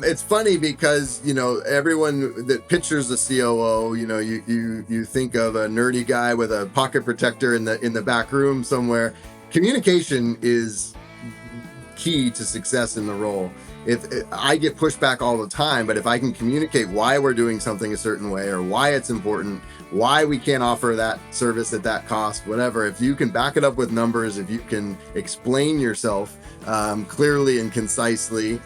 It's funny because, everyone that pictures a COO, you think of a nerdy guy with a pocket protector in the back room somewhere. Communication is key to success in the role. If I get pushback all the time, but if I can communicate why we're doing something a certain way or why it's important, why we can't offer that service at that cost, whatever, if you can back it up with numbers, if you can explain yourself clearly and concisely,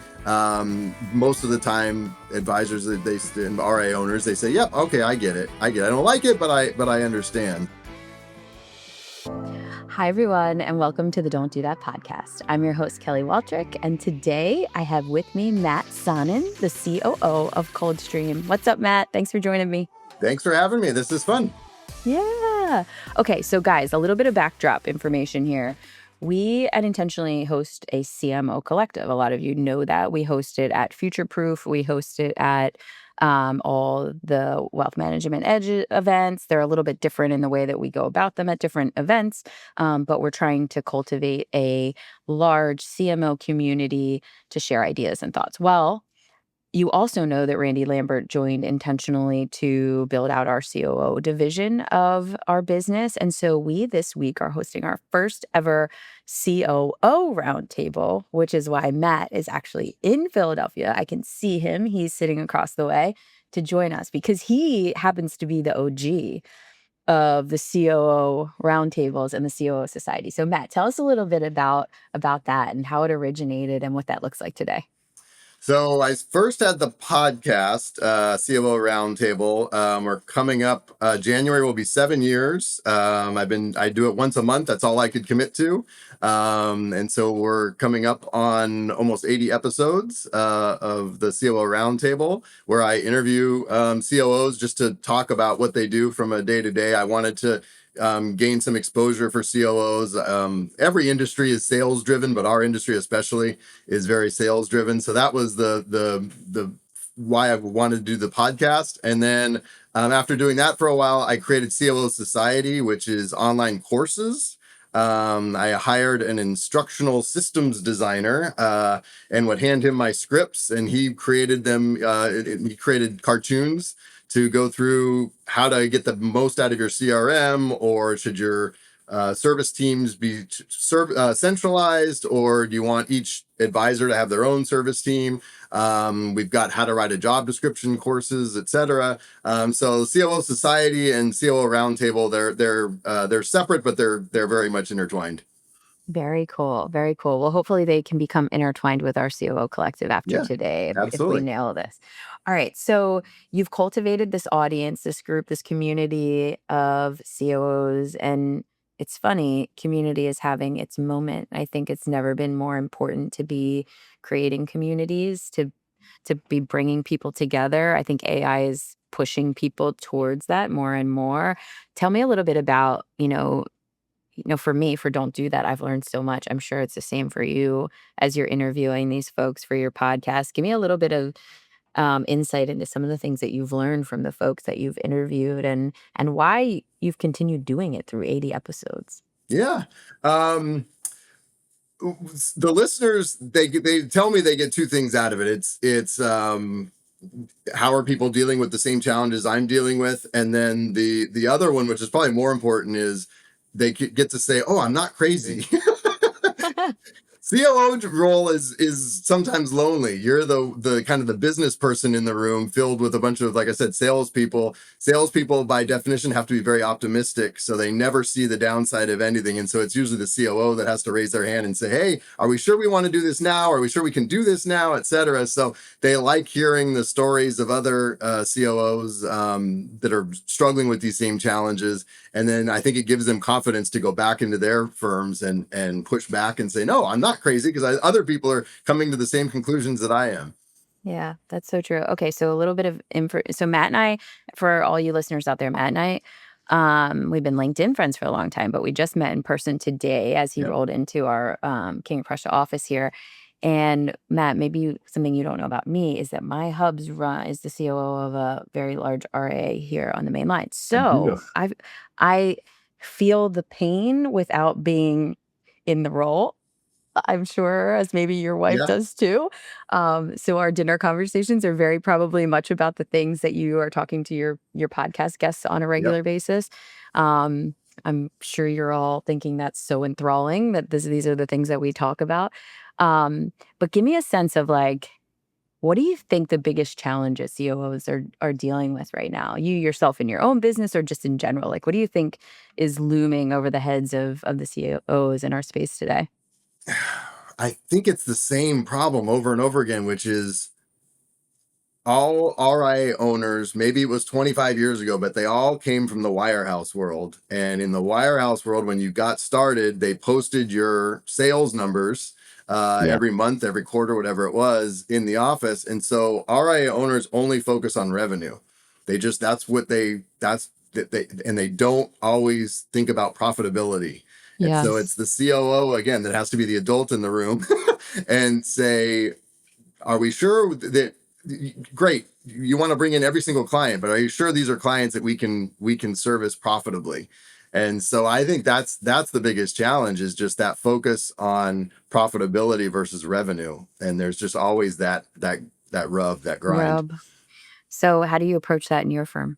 most of the time advisors and RA owners, they say, yep, okay, I get it. I don't like it, but I understand. Hi, everyone, and welcome to the Don't Do That podcast. I'm your host, Kelly Waltrich, and today I have with me Matt Sonnen, the COO of Coldstream. What's up, Matt? Thanks for joining me. Thanks for having me. This is fun. Yeah. Okay, so guys, a little bit of backdrop information here. We at Intentionally host a CMO collective. A lot of you know that. We host it at Future Proof. We host it at all the Wealth Management Edge events. They're a little bit different in the way that we go about them at different events, but we're trying to cultivate a large CMO community to share ideas and thoughts. Well, you also know that Randy Lambert joined Intentionally to build out our COO division of our business. And so we this week are hosting our first ever COO roundtable, which is why Matt is actually in Philadelphia. I can see him. He's sitting across the way to join us because he happens to be the OG of the COO roundtables and the COO Society. So Matt, tell us a little bit about that and how it originated and what that looks like today. So I first had the podcast, COO Roundtable. We're coming up. January will be 7 years. I do it once a month. That's all I could commit to. And so we're coming up on almost 80 episodes of the COO Roundtable, where I interview COOs just to talk about what they do from a day to day. I wanted to gain some exposure for COOs. Every industry is sales driven, but our industry especially is very sales driven. So that was the why I wanted to do the podcast. And then after doing that for a while, I created COO Society, which is online courses. I hired an instructional systems designer and would hand him my scripts, and he created them. He created cartoons to go through how to get the most out of your CRM, or should your service teams be centralized, or do you want each advisor to have their own service team? We've got how to write a job description courses, etc. So COO Society and COO Roundtable, they're separate, but they're very much intertwined. Very cool. Very cool. Well, hopefully they can become intertwined with our COO collective after today if we Absolutely. nail this. All right. So you've cultivated this audience, this group, this community of COOs. And it's funny, community is having its moment. I think it's never been more important to be creating communities, to be bringing people together. I think AI is pushing people towards that more and more. Tell me a little bit about, for me, for Don't Do That, I've learned so much. I'm sure it's the same for you as you're interviewing these folks for your podcast. Give me a little bit of insight into some of the things that you've learned from the folks that you've interviewed and why you've continued doing it through 80 episodes. Yeah. The listeners, they tell me they get two things out of it. It's how are people dealing with the same challenges I'm dealing with, and then the other one, which is probably more important, is they get to say, "Oh, I'm not crazy." COO role is sometimes lonely. You're the kind of the business person in the room, filled with a bunch of, like I said, salespeople. Salespeople, by definition, have to be very optimistic, so they never see the downside of anything. And so it's usually the COO that has to raise their hand and say, "Hey, are we sure we want to do this now? Are we sure we can do this now?" Etc. So they like hearing the stories of other COOs that are struggling with these same challenges. And then I think it gives them confidence to go back into their firms and push back and say, "No, I'm not crazy, because other people are coming to the same conclusions that I am." Yeah, that's so true. Okay, so a little bit of info. So Matt and I, for all you listeners out there, Matt and I, we've been LinkedIn friends for a long time, but we just met in person today as he Yep. rolled into our King of Prussia office here. And Matt, maybe something you don't know about me is that my hubs is the COO of a very large RIA here on the main line. I do. So I feel the pain without being in the role. I'm sure, as maybe your wife Yeah. does too. So our dinner conversations are very probably much about the things that you are talking to your podcast guests on a Yep. regular basis. Um, I'm sure you're all thinking that's so enthralling that these are the things that we talk about. But give me a sense of like, what do you think the biggest challenges COOs are dealing with right now? You yourself in your own business or just in general? Like, what do you think is looming over the heads of the COOs in our space today? I think it's the same problem over and over again, which is all RIA owners, maybe it was 25 years ago, but they all came from the wirehouse world. And in the wirehouse world, when you got started, they posted your sales numbers Yep. every month, every quarter, whatever it was in the office. And so RIA owners only focus on revenue. They just, and they don't always think about profitability. And so it's Yes. the COO, again, that has to be the adult in the room and say, are we sure that great, you want to bring in every single client, but are you sure these are clients that we can service profitably? And so I think that's the biggest challenge, is just that focus on profitability versus revenue. And there's just always that rub, that grind. Rub. So how do you approach that in your firm?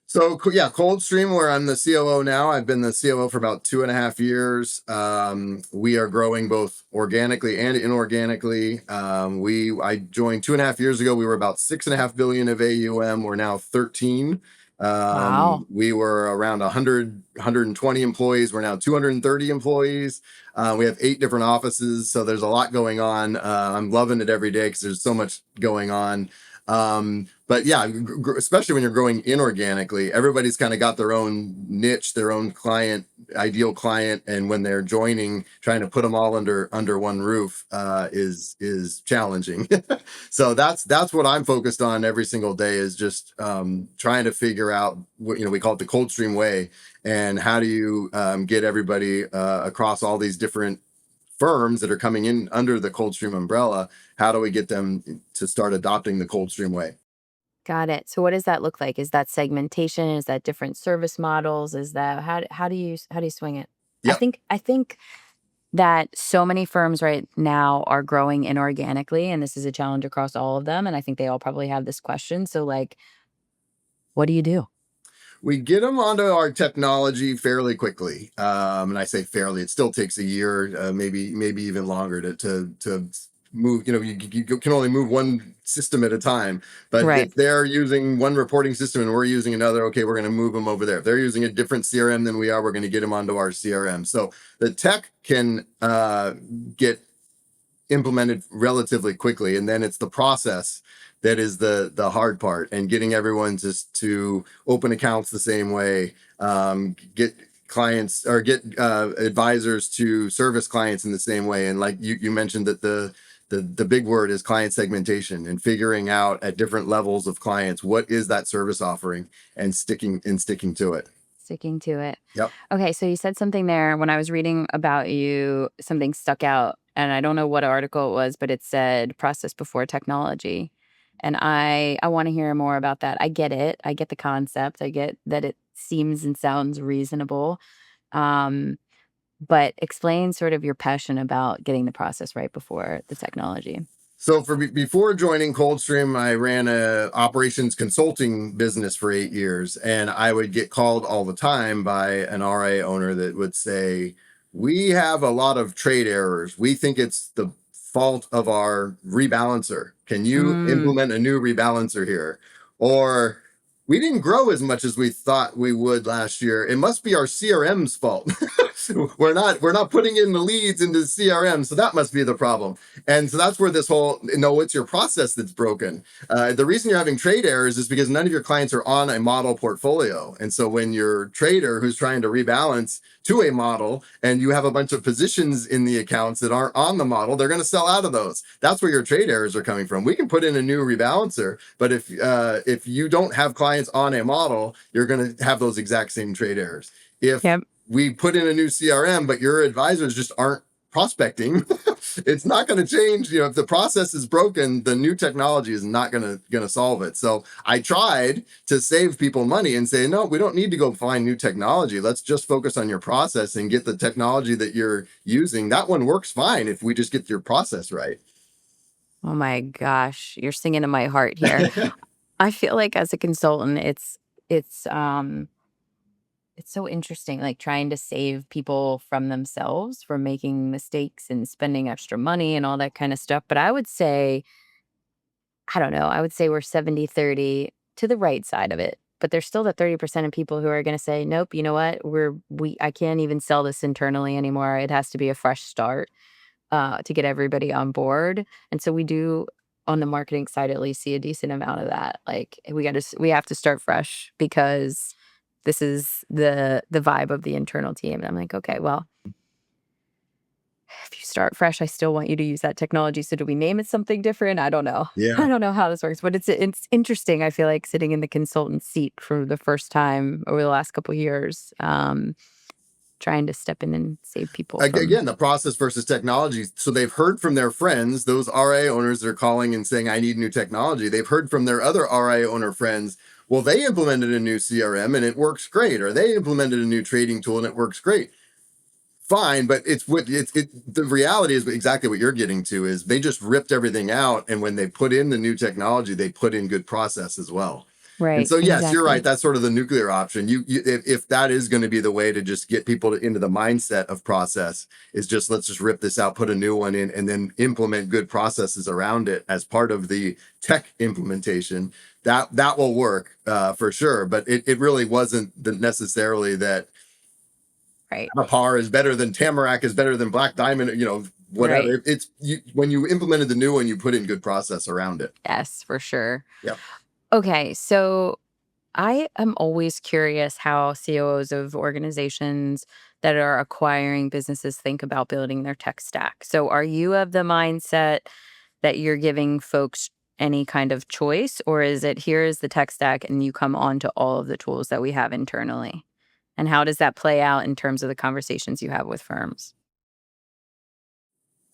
So yeah, Coldstream, where I'm the COO now. I've been the COO for about 2.5 years. We are growing both organically and inorganically. I joined 2.5 years ago. We were about 6.5 billion of AUM. We're now 13. Wow. We were around 120 employees. We're now 230 employees. We have 8 different offices, so there's a lot going on. I'm loving it every day because there's so much going on. But yeah, especially when you're growing inorganically, everybody's kind of got their own niche, their own client, ideal client, and when they're joining, trying to put them all under one roof is challenging. So that's what I'm focused on every single day, is just trying to figure out what, we call it the Coldstream way, and how do you get everybody across all these different firms that are coming in under the Coldstream umbrella. How do we get them to start adopting the Coldstream way? Got it. So what does that look like? Is that segmentation? Is that different service models? Is that how do you swing it? I Yep. think I think that so many firms right now are growing inorganically, and this is a challenge across all of them. And I think they all probably have this question. So like, what do you do? We get them onto our technology fairly quickly. And I say fairly, it still takes a year, maybe even longer to move. You can only move one system at a time. But Right. if they're using one reporting system and we're using another, okay, we're going to move them over there. If they're using a different CRM than we are, we're going to get them onto our CRM. So the tech can get implemented relatively quickly, and then it's the process that is the hard part, and getting everyone just to open accounts the same way, get clients or get advisors to service clients in the same way. And like you mentioned, that the big word is client segmentation, and figuring out at different levels of clients what is that service offering, and sticking to it. Sticking to it. Yep. Okay, so you said something there when I was reading about you, something stuck out, and I don't know what article it was, but it said process before technology. And I want to hear more about that. I get it. I get the concept. I get that it seems and sounds reasonable. Um, but explain sort of your passion about getting the process right before the technology. So before joining Coldstream, I ran a operations consulting business for 8 years, and I would get called all the time by an RA owner that would say, "We have a lot of trade errors. We think it's the fault of our rebalancer. Can you Mm, implement a new rebalancer here?" Or, "We didn't grow as much as we thought we would last year. It must be our CRM's fault. We're not putting in the leads into the CRM, so that must be the problem." And so that's where this whole, no, it's your process that's broken. The reason you're having trade errors is because none of your clients are on a model portfolio. And so when your trader who's trying to rebalance to a model, and you have a bunch of positions in the accounts that aren't on the model, they're going to sell out of those. That's where your trade errors are coming from. We can put in a new rebalancer, but if you don't have clients on a model, you're going to have those exact same trade errors. If yep. we put in a new CRM, but your advisors just aren't prospecting. It's not going to change. If the process is broken, the new technology is not going to solve it. So I tried to save people money and say, no, we don't need to go find new technology. Let's just focus on your process and get the technology that you're using. That one works fine if we just get your process right. Oh my gosh, you're singing to my heart here. I feel like as a consultant, it's so interesting, like trying to save people from themselves from making mistakes and spending extra money and all that kind of stuff. But I would say, I don't know, I would say we're 70-30 to the right side of it. But there's still the 30% of people who are going to say, nope, you know what? I can't even sell this internally anymore. It has to be a fresh start to get everybody on board. And so we do on the marketing side at least see a decent amount of that. Like we have to start fresh because this is the vibe of the internal team. And I'm like, okay, well, if you start fresh, I still want you to use that technology. So do we name it something different? I don't know. Yeah. I don't know how this works, but it's interesting. I feel like sitting in the consultant seat for the first time over the last couple of years, trying to step in and save people from. Again, the process versus technology. So they've heard from their friends, those RIA owners that are calling and saying, I need new technology. They've heard from their other RIA owner friends, well, they implemented a new CRM and it works great, or they implemented a new trading tool and it works great. Fine, but the reality is exactly what you're getting to is they just ripped everything out, and when they put in the new technology, they put in good process as well. And Right. so, yes, you're right. Exactly. That's sort of the nuclear option. If that is going to be the way to just get people into the mindset of process, is just let's just rip this out, put a new one in, and then implement good processes around it as part of the tech implementation. That will work for sure. But it really wasn't necessarily that Right. Par is better than Tamarack is better than Black Diamond, Right. whatever. When you implemented the new one, you put in good process around it. Yes, for sure. Yep. Okay, so I am always curious how COOs of organizations that are acquiring businesses think about building their tech stack. So, are you of the mindset that you're giving folks any kind of choice, or is it here is the tech stack and you come on to all of the tools that we have internally? And how does that play out in terms of the conversations you have with firms?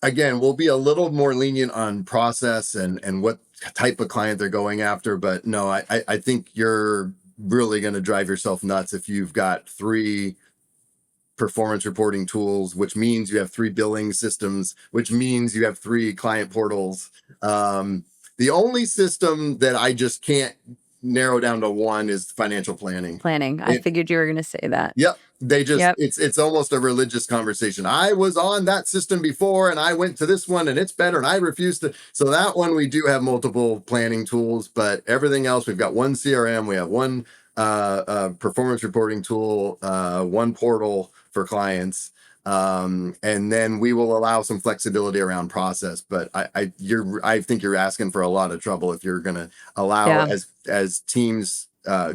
Again, we'll be a little more lenient on process and what type of client they're going after. But no, I think you're really going to drive yourself nuts if you've got 3 performance reporting tools, which means you have 3 billing systems, which means you have 3 client portals. The only system that I just can't narrow down to one is financial planning. Planning. I It, figured you were going to say that. yep. Yep. It's almost a religious conversation. I was on that system before and I went to this one and it's better and I refuse to. So that one, we do have multiple planning tools, but everything else, we've got one CRM, we have one performance reporting tool, one portal for clients. And then we will allow some flexibility around process, but I think you're asking for a lot of trouble if you're going to allow Yeah. as teams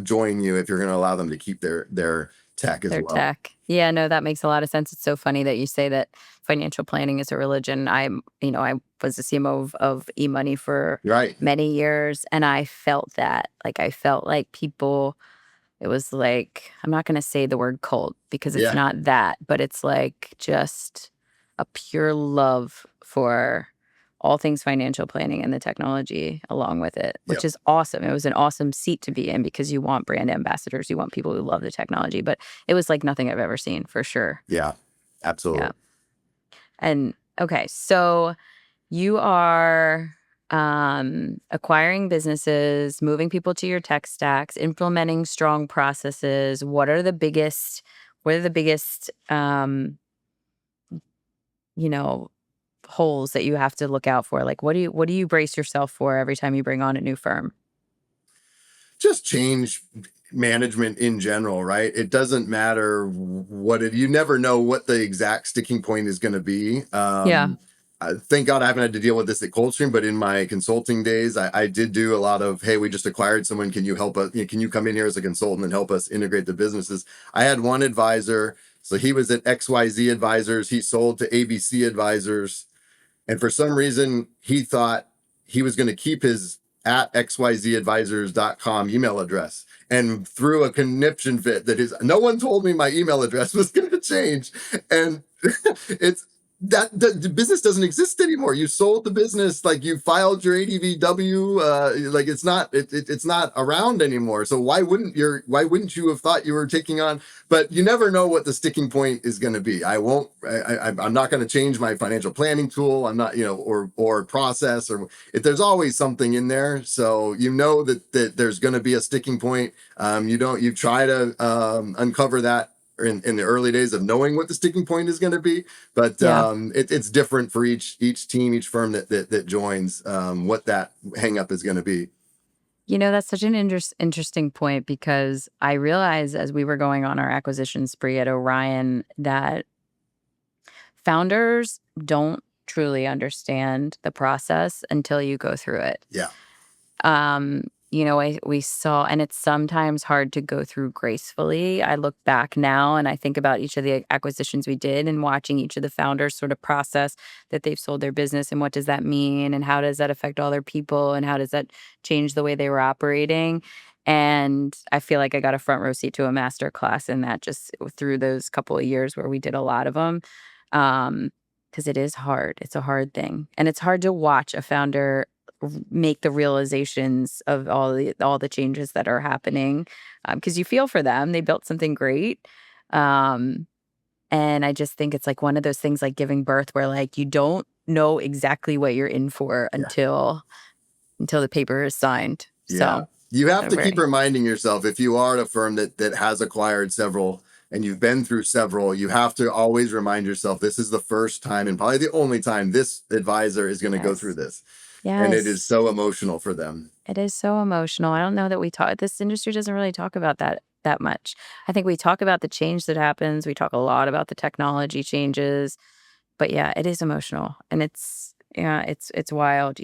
join you, if you're going to allow them to keep their tech as Their well. tech. Yeah, no, that makes a lot of sense. It's so funny that you say that financial planning is a religion. I was a CMO of eMoney for Right. many years, and I felt that. Like, I felt like people, it was like, I'm not going to say the word cult because it's Yeah. not that, but it's like just a pure love for all things financial planning and the technology along with it, which Yep. is awesome. It was an awesome seat to be in because you want brand ambassadors, you want people who love the technology, but it was like nothing I've ever seen for sure. Yeah. Yeah. Absolutely. And okay, so you are acquiring businesses, moving people to your tech stacks, implementing strong processes. What are the biggest you know, holes that you have to look out for? Like what do you brace yourself for every time you bring on a new firm? Just change management in general, right? It doesn't matter you never know what the exact sticking point is going to be. Yeah. Thank God I haven't had to deal with this at Coldstream, but in my consulting days, I did do a lot of, hey, we just acquired someone. Can you help us? Can you come in here as a consultant and help us integrate the businesses? I had one advisor. So he was at XYZ Advisors. He sold to ABC Advisors. And for some reason, he thought he was going to keep his at xyzadvisors.com email address, and threw a conniption fit that no one told me my email address was going to change. And it's that the business doesn't exist anymore. You sold the business, like you filed your ADVW, like it's not around anymore. So why wouldn't you have thought you were taking on? But you never know what the sticking point is going to be. I'm not going to change my financial planning tool. I'm not, or process, or if there's always something in there. So that there's going to be a sticking point. You try to uncover that in the early days of knowing what the sticking point is going to be, but Yeah. it's different for each team, each firm that joins, what that hang up is going to be. That's such an interesting point, because I realized as we were going on our acquisition spree at Orion that founders don't truly understand the process until you go through it. Yeah. We saw, and it's sometimes hard to go through gracefully. I look back now and I think about each of the acquisitions we did and watching each of the founders sort of process that they've sold their business, and what does that mean, and how does that affect all their people, and how does that change the way they were operating. And I feel like I got a front row seat to a master class in that, just through those couple of years where we did a lot of them. Because it is hard. It's a hard thing. And it's hard to watch a founder make the realizations of all the changes that are happening, because you feel for them. They built something great. And I just think it's like one of those things like giving birth, where like you don't know exactly what you're in for until the paper is signed. Yeah. So you have to keep reminding yourself, if you are at a firm that has acquired several and you've been through several, you have to always remind yourself, this is the first time and probably the only time this advisor is going to go through this. Yes. And it is so emotional for them. It is so emotional. I don't know that this industry doesn't really talk about that much. I think we talk about the change that happens. We talk a lot about the technology changes, but yeah, it is emotional, and it's wild.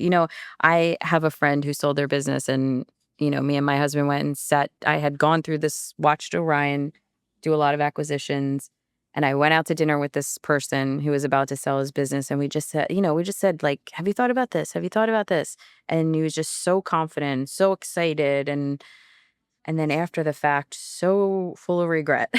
I have a friend who sold their business, and me and my husband went and sat. I had gone through this, watched Orion do a lot of acquisitions, and I went out to dinner with this person who was about to sell his business, and we just said like, "Have you thought about this? Have you thought about this?" And he was just so confident, so excited, and then after the fact, so full of regret.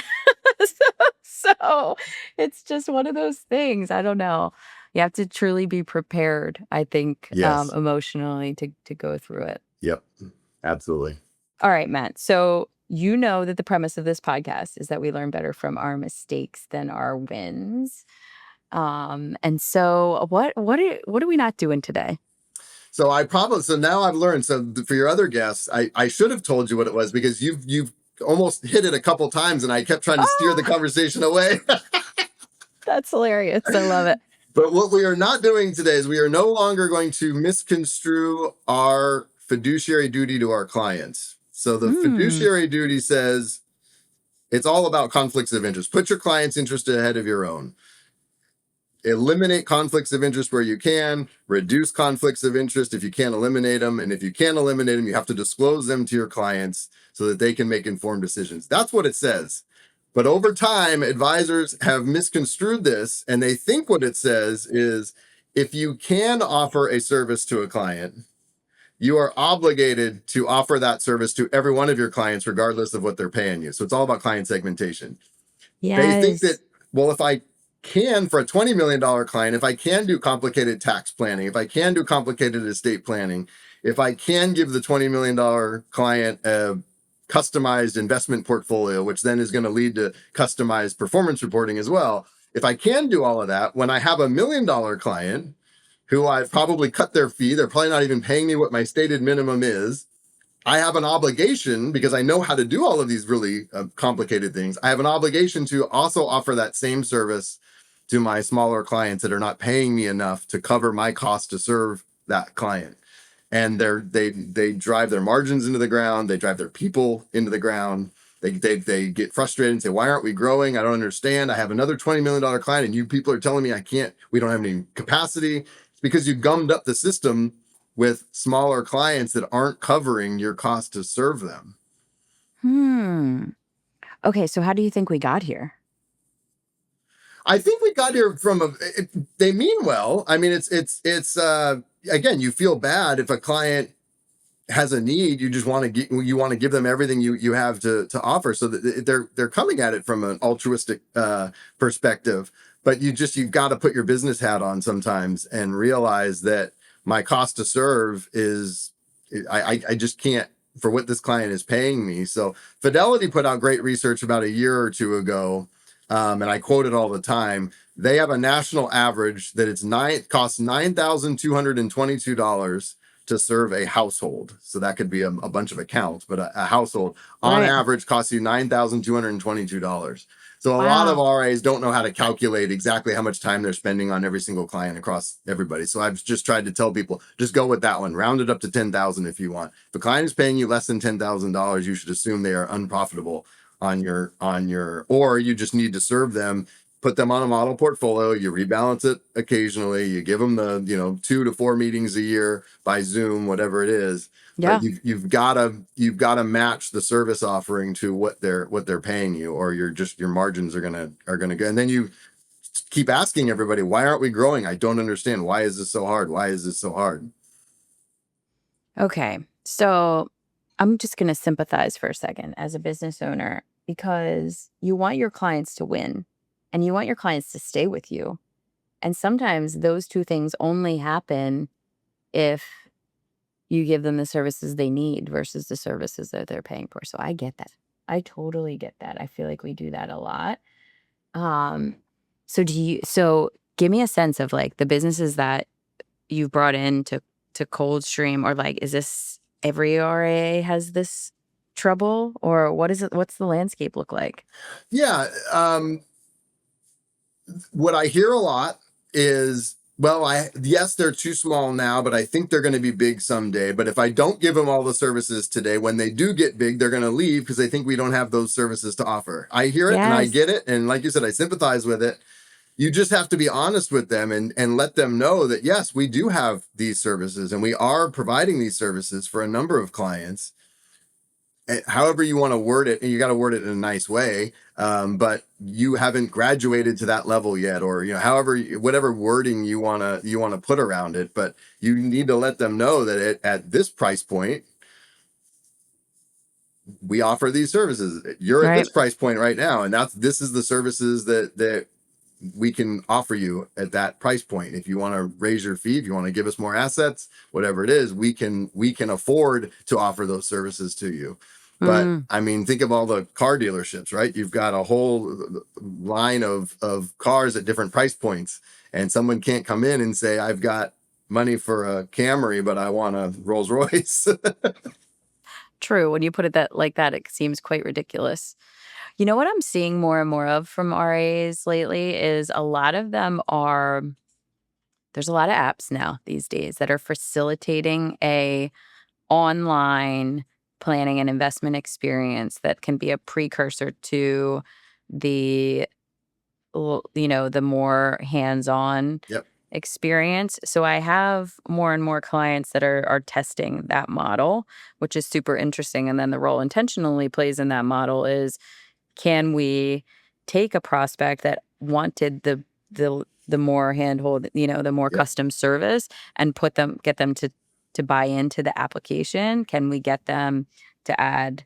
So it's just one of those things. I don't know. You have to truly be prepared, I think, Yes. emotionally to go through it. Yep. Absolutely. All right, Matt. So that the premise of this podcast is that we learn better from our mistakes than our wins. And so what are we not doing today? So now I've learned. So for your other guests, I should have told you what it was, because you've almost hit it a couple times and I kept trying to steer the conversation away. That's hilarious. I love it. But what we are not doing today is we are no longer going to misconstrue our fiduciary duty to our clients. So the fiduciary duty says it's all about conflicts of interest. Put your client's interest ahead of your own. Eliminate conflicts of interest where you can. Reduce conflicts of interest if you can't eliminate them. And if you can't eliminate them, you have to disclose them to your clients so that they can make informed decisions. That's what it says. But over time, advisors have misconstrued this, and they think what it says is, if you can offer a service to a client, you are obligated to offer that service to every one of your clients, regardless of what they're paying you. So it's all about client segmentation. Yes. They think that, well, if I can, for a $20 million client, if I can do complicated tax planning, if I can do complicated estate planning, if I can give the $20 million client a customized investment portfolio, which then is going to lead to customized performance reporting as well. If I can do all of that, when I have a $1 million client who I've probably cut their fee, they're probably not even paying me what my stated minimum is. I have an obligation, because I know how to do all of these really complicated things. I have an obligation to also offer that same service to my smaller clients that are not paying me enough to cover my cost to serve that client. And they drive their margins into the ground. They drive their people into the ground. They get frustrated and say, why aren't we growing? I don't understand. I have another $20 million client and you people are telling me we don't have any capacity. It's because you gummed up the system with smaller clients that aren't covering your cost to serve them. Okay, so how do you think we got here? I think we got here they mean well. I mean, it's again, you feel bad if a client has a need. You just want to give them everything you have to offer, so that they're coming at it from an altruistic perspective. but you've got to put your business hat on sometimes and realize that my cost to serve is, I just can't, for what this client is paying me. So Fidelity put out great research about a year or two ago, and I quote it all the time. They have a national average that costs $9,222 to serve a household. So that could be a bunch of accounts, but a household on Right. average costs you $9,222. So a lot of Wow. RAs don't know how to calculate exactly how much time they're spending on every single client across everybody. So I've just tried to tell people, just go with that one. Round it up to 10,000 if you want. If a client is paying you less than $10,000, you should assume they are unprofitable or you just need to serve them, put them on a model portfolio, you rebalance it occasionally, you give them the, 2 to 4 meetings a year by Zoom, whatever it is. But Yeah. you've got to match the service offering to what they're paying you, or your margins are gonna go. And then you keep asking everybody, why aren't we growing? I don't understand. Why is this so hard? Why is this so hard? Okay. So I'm just going to sympathize for a second as a business owner, because you want your clients to win and you want your clients to stay with you. And sometimes those two things only happen if you give them the services they need versus the services that they're paying for. So I get that. I totally get that. I feel like we do that a lot. Um, so give me a sense of like the businesses that you've brought in to Coldstream, or like, is this every RIA has this trouble, or what is it? What's the landscape look like? Yeah. What I hear a lot is, well, yes, they're too small now, but I think they're going to be big someday. But if I don't give them all the services today, when they do get big, they're going to leave because they think we don't have those services to offer. I hear it and I Yes. get it. And like you said, I sympathize with it. You just have to be honest with them and let them know that, yes, we do have these services and we are providing these services for a number of clients. However you want to word it, and you got to word it in a nice way, but you haven't graduated to that level yet, or however, whatever wording you want to put around it. But you need to let them know that at this price point we offer these services. You're at Right. this price point right now, and this is the services that we can offer you at that price point. If you want to raise your fee, if you want to give us more assets, whatever it is, we can afford to offer those services to you. But Mm, I mean, think of all the car dealerships, right? You've got a whole line of cars at different price points, and someone can't come in and say, I've got money for a Camry, but I want a Rolls Royce. true. When you put it like that, it seems quite ridiculous. You know what I'm seeing more and more of from RAs lately is a lot of them are, there's a lot of apps now these days that are facilitating a online planning and investment experience that can be a precursor to the the more hands-on Yep. experience. So I have more and more clients that are testing that model, which is super interesting. And then the role intentionally plays in that model is, can we take a prospect that wanted the more handhold, the more Yep. custom service, and get them to buy into the application? Can we get them to add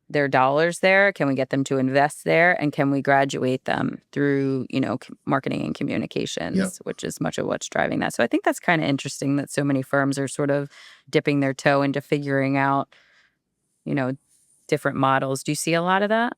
their dollars there? Can we get them to invest there? And can we graduate them through, marketing and Yep. communications, which is much of what's driving that. So I think that's kind of interesting that so many firms are sort of dipping their toe into figuring out, you know, different models. Do you see a lot of that?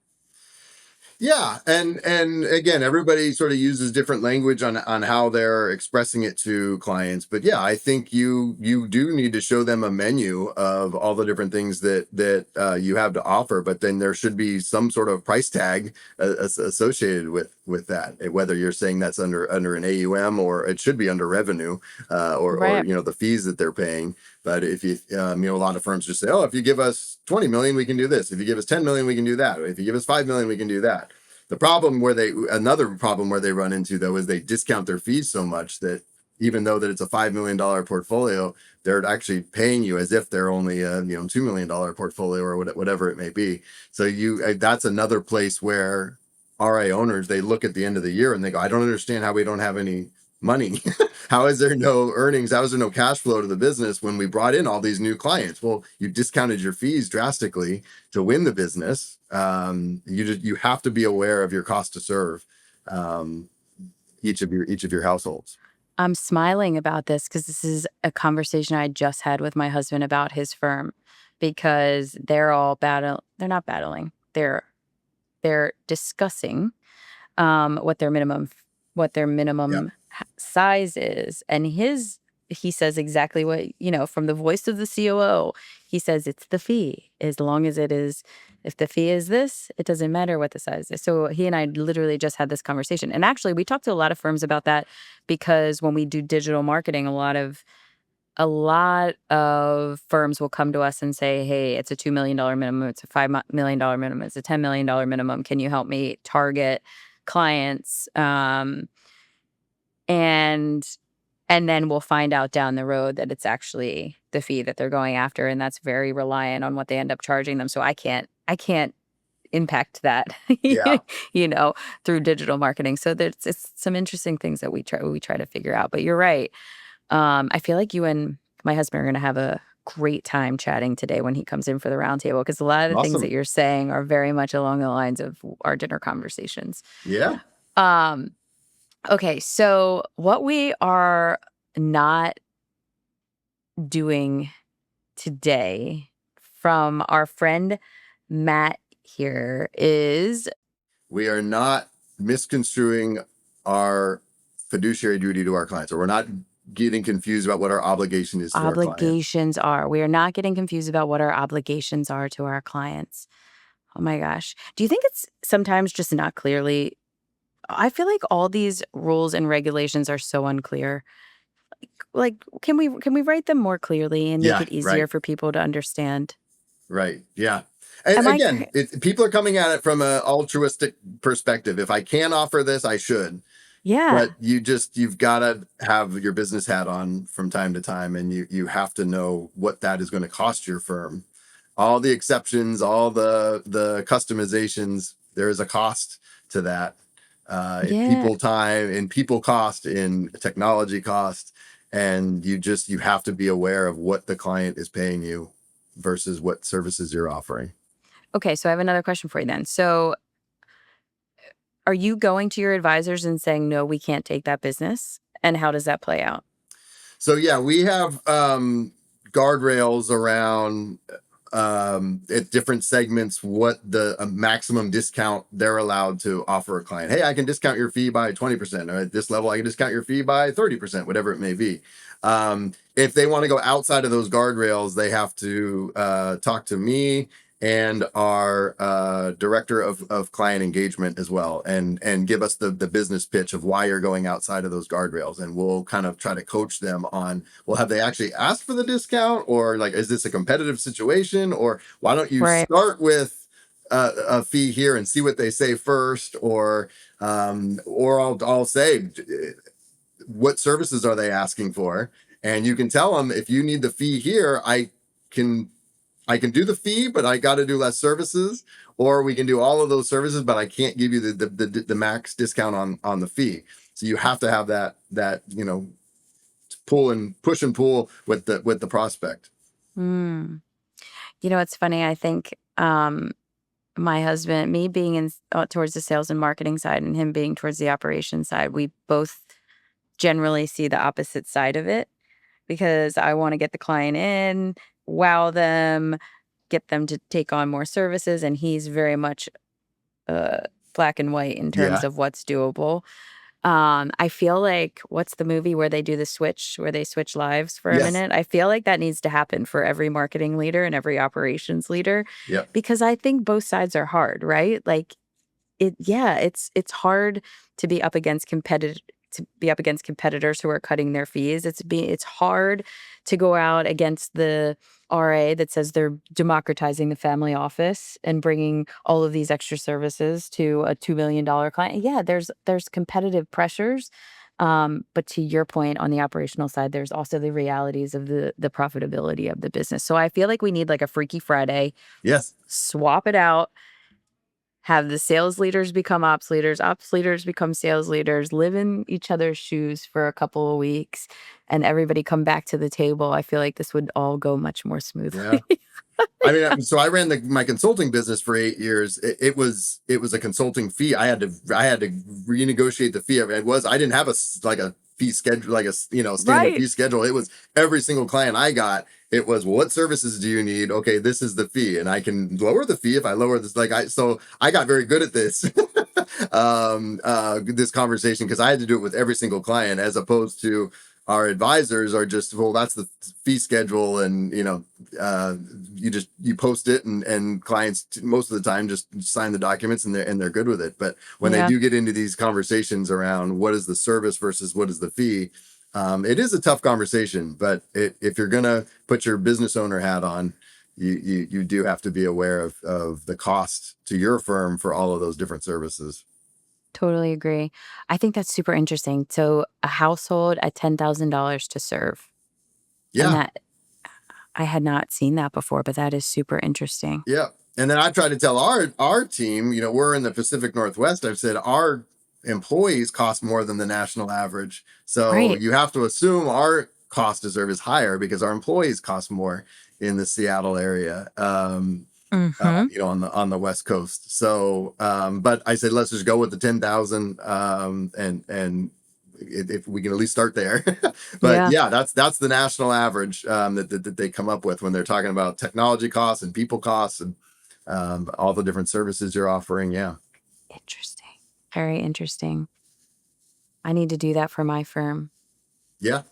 Yeah, and again, everybody sort of uses different language on how they're expressing it to clients. But yeah, I think you do need to show them a menu of all the different things that you have to offer. But then there should be some sort of price tag associated with that. Whether you're saying that's under an AUM, or it should be under revenue, or Right. the fees that they're paying. But if a lot of firms just say, oh, if you give us 20 million, we can do this. If you give us 10 million, we can do that. If you give us 5 million, we can do that. Another problem where they run into, though, is they discount their fees so much that even though that it's a $5 million portfolio, they're actually paying you as if they're only a $2 million portfolio, or whatever it may be. So that's another place where RA owners, they look at the end of the year and they go, I don't understand how we don't have any money. How is there no earnings? How is there no cash flow to the business when we brought in all these new clients? Well, you discounted your fees drastically to win the business. You have to be aware of your cost to serve. each of your households. I'm smiling about this because this is a conversation I just had with my husband about his firm, because they're not battling. They're discussing what their Yeah. minimum size is, and he says exactly what, from the voice of the COO. He says it's the fee. As long as it is, if the fee is this, it doesn't matter what the size is. So he and I literally just had this conversation, and actually we talked to a lot of firms about that, because when we do digital marketing, a lot of firms will come to us and say, hey, it's a $2 million minimum, it's a $5 million minimum, it's a $10 million minimum. Can you help me target clients? And then we'll find out down the road that it's actually the fee that they're going after, and that's very reliant on what they end up charging them. So I can't impact that, Yeah. you know, through digital marketing. So it's some interesting things that we try to figure out. But you're right. I feel like you and my husband are going to have a great time chatting today when he comes in for the roundtable, because a lot of the things that Awesome. you're saying are very much along the lines of our dinner conversations. Yeah. Um, okay, so what we are not doing today from our friend Matt here is We are not misconstruing our fiduciary duty to our clients, or we're not getting confused about what our obligation is to our client. obligations are. We are not getting confused about what our obligations are to our clients. Oh my gosh. Do you think it's sometimes just not clearly? I feel like all these rules and regulations are so unclear. Like, can we write them more clearly and make Yeah. it easier Right. for people to understand? Right. Yeah. And Am I again, people are coming at it from an altruistic perspective. If I can offer this, I should. Yeah. But you've got to have your business hat on from time to time, and you have to know what that is going to cost your firm. All the exceptions, all the customizations, there is a cost to that. In Yeah. people time, in people cost, in technology cost, and you have to be aware of what the client is paying you versus what services you're offering. Okay, so I have another question for you then. So, are you going to your advisors and saying, "No, we can't take that business?" And how does that play out? So yeah, we have guardrails around at different segments what the maximum discount they're allowed to offer a client. Hey, I can discount your fee by 20%, or at this level I can discount your fee by 30%, whatever it may be. If they want to go outside of those guardrails, they have to talk to me and our director of client engagement as well, and give us the business pitch of why you're going outside of those guardrails, and we'll kind of try to coach them on, well, have they actually asked for the discount, or like, is this a competitive situation, or why don't you Right. start with a fee here and see what they say first, or I'll say, what services are they asking for, and you can tell them, if you need the fee here, can I can do the fee, but I got to do less services, or we can do all of those services, but I can't give you the max discount on the fee. So you have to have that pull and push and pull with the prospect. Mm. It's funny. I think my husband, me being towards the sales and marketing side, and him being towards the operations side, we both generally see the opposite side of it, because I want to get the client in, wow them, get them to take on more services, and he's very much uh, black and white in terms Yeah. of what's doable. I feel like, what's the movie where they do the switch, where they switch lives for a Yes. minute? I feel like that needs to happen for every marketing leader and every operations leader, Yep. because I think both sides are hard, right? Like, it's hard to be up against competitors who are cutting their fees. It's hard to go out against the RA that says they're democratizing the family office and bringing all of these extra services to a $2 million client. Yeah, there's competitive pressures. But to your point, on the operational side, there's also the realities of the profitability of the business. So I feel like we need like a Freaky Friday, Yes. swap it out, have the sales leaders become ops leaders become sales leaders, live in each other's shoes for a couple of weeks, and everybody come back to the table. I feel like this would all go much more Yeah. smoothly. So I ran my consulting business for 8 years. It was a consulting fee. I had to renegotiate the fee. I didn't have like a fee schedule, like a standard Right. fee schedule. It was every single client I got. It was, well, what services do you need? Okay, this is the fee, and I can lower the fee if I lower this. So I got very good at this. This conversation, because I had to do it with every single client, as opposed to our advisors are just, well, that's the fee schedule, and you post it, and clients most of the time just sign the documents, and they're good with it. But when they Yeah, do get into these conversations around what is the service versus what is the fee, it is a tough conversation. But if you're gonna put your business owner hat on, you do have to be aware of the cost to your firm for all of those different services. totally agree. I think that's super interesting. So a household at $10,000 to serve. And Yeah. that I had not seen that before, but that is super interesting. Yeah. And then I try to tell our team, we're in the Pacific Northwest. I've said our employees cost more than the national average. So Right. you have to assume our cost to serve is higher because our employees cost more in the Seattle area. Mhm. On the West Coast. So, but I said, let's just go with the 10,000, and if we can at least start there. But Yeah, yeah, that's the national average, that they come up with when they're talking about technology costs and people costs, and all the different services you're offering. Yeah. interesting. Very interesting. I need to do that for my firm. Yeah.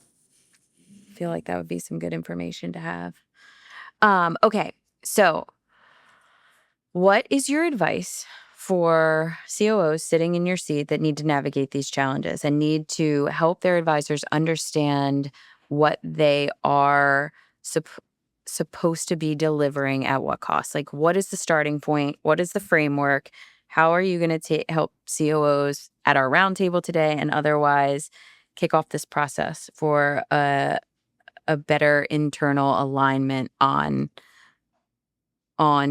I feel like that would be some good information to have. Okay. So, what is your advice for COOs sitting in your seat that need to navigate these challenges and need to help their advisors understand what they are sup- supposed to be delivering at what cost? Like, what is the starting point? What is the framework? How are you going to help COOs at our roundtable today and otherwise kick off this process for a better internal alignment on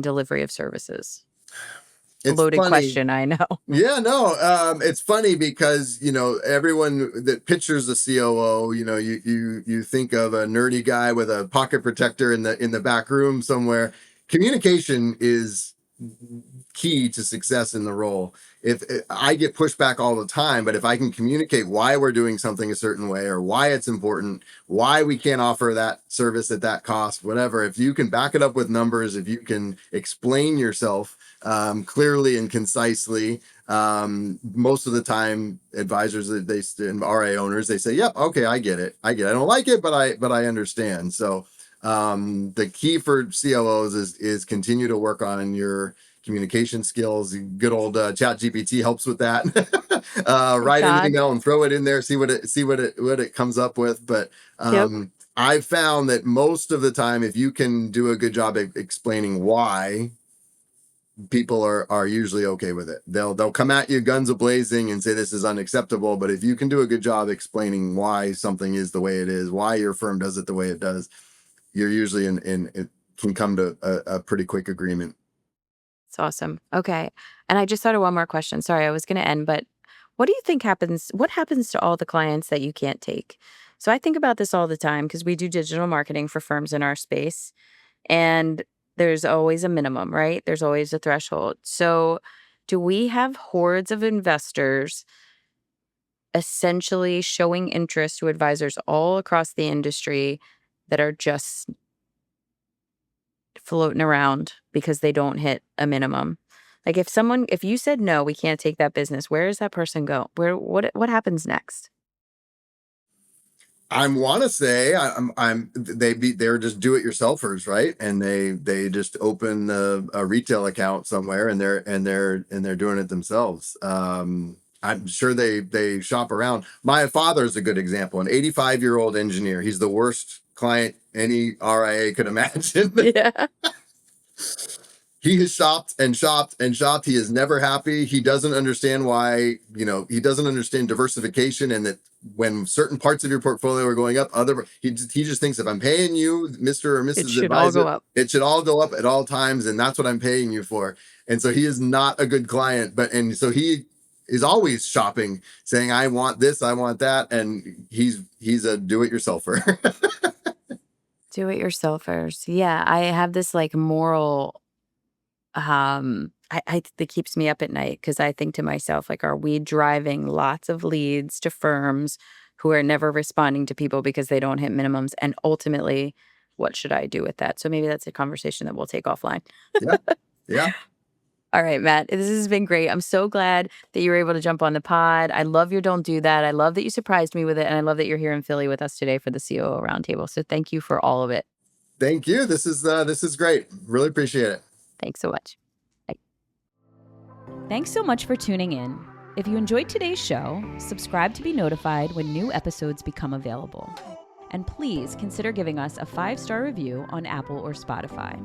delivery of services? It's Loaded funny. question, I know. Yeah, no, it's funny because everyone that pictures a COO, you think of a nerdy guy with a pocket protector in the back room somewhere. Communication is key to success in the role. If I get pushback all the time, but if I can communicate why we're doing something a certain way, or why it's important, why we can't offer that service at that cost, whatever, if you can back it up with numbers, if you can explain yourself clearly and concisely, most of the time advisors and RA owners, they say, yep, okay, I get it, I don't like it, but I understand. So the key for CLOs is continue to work on your communication skills. Good old chat GPT helps with that. Thank Write anything God. down and throw it in there, see what it comes up with. But Yep. I've found that most of the time, if you can do a good job explaining why, people are usually okay with it. They'll come at you guns a-blazing and say this is unacceptable, but if you can do a good job explaining why something is the way it is, why your firm does it the way it does, you're usually in it can come to a pretty quick agreement. It's awesome. Okay. And I just thought of one more question. Sorry, I was going to end, but what happens to all the clients that you can't take? So I think about this all the time because we do digital marketing for firms in our space, and there's always a minimum, right? There's always a threshold. So do we have hordes of investors essentially showing interest to advisors all across the industry that are just floating around because they don't hit a minimum? Like if you said no, we can't take that business, where does that person go? What happens next? I want to say they're just do-it-yourselfers, right? And they just open a retail account somewhere, and they're doing it themselves. I'm sure they shop around. My father is a good example, an 85-year-old engineer. He's the worst client any RIA could imagine. Yeah. He has shopped and shopped and shopped. He is never happy. He doesn't understand why, he doesn't understand diversification, and that when certain parts of your portfolio are going up, he just thinks, if I'm paying you, Mr. or It Mrs. should all Advisor, go up. it should all go up at all times, and that's what I'm paying you for. And so he is not a good client, and so he is always shopping, saying, I want this, I want that, and he's a do-it-yourselfer. Do-it-yourselfers. Yeah, I have this like moral that keeps me up at night because I think to myself, like, are we driving lots of leads to firms who are never responding to people because they don't hit minimums? And ultimately, what should I do with that? So maybe that's a conversation that we'll take offline. Yeah. Yeah. All right, Matt, this has been great. I'm so glad that you were able to jump on the pod. I love your Don't Do That. I love that you surprised me with it. And I love that you're here in Philly with us today for the COO Roundtable. So thank you for all of it. Thank you. This is great. Really appreciate it. Thanks so much. Bye. Thanks so much for tuning in. If you enjoyed today's show, subscribe to be notified when new episodes become available. And please consider giving us a 5-star review on Apple or Spotify.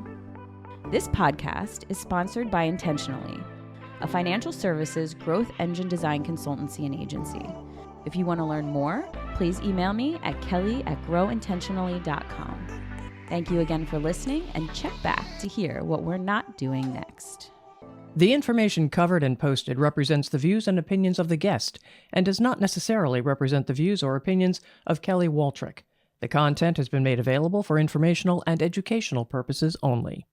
This podcast is sponsored by Intentionally, a financial services growth engine design consultancy and agency. If you want to learn more, please email me at kelly@growintentionally.com. Thank you again for listening, and check back to hear what we're not doing next. The information covered and posted represents the views and opinions of the guest and does not necessarily represent the views or opinions of Kelly Waltrich. The content has been made available for informational and educational purposes only.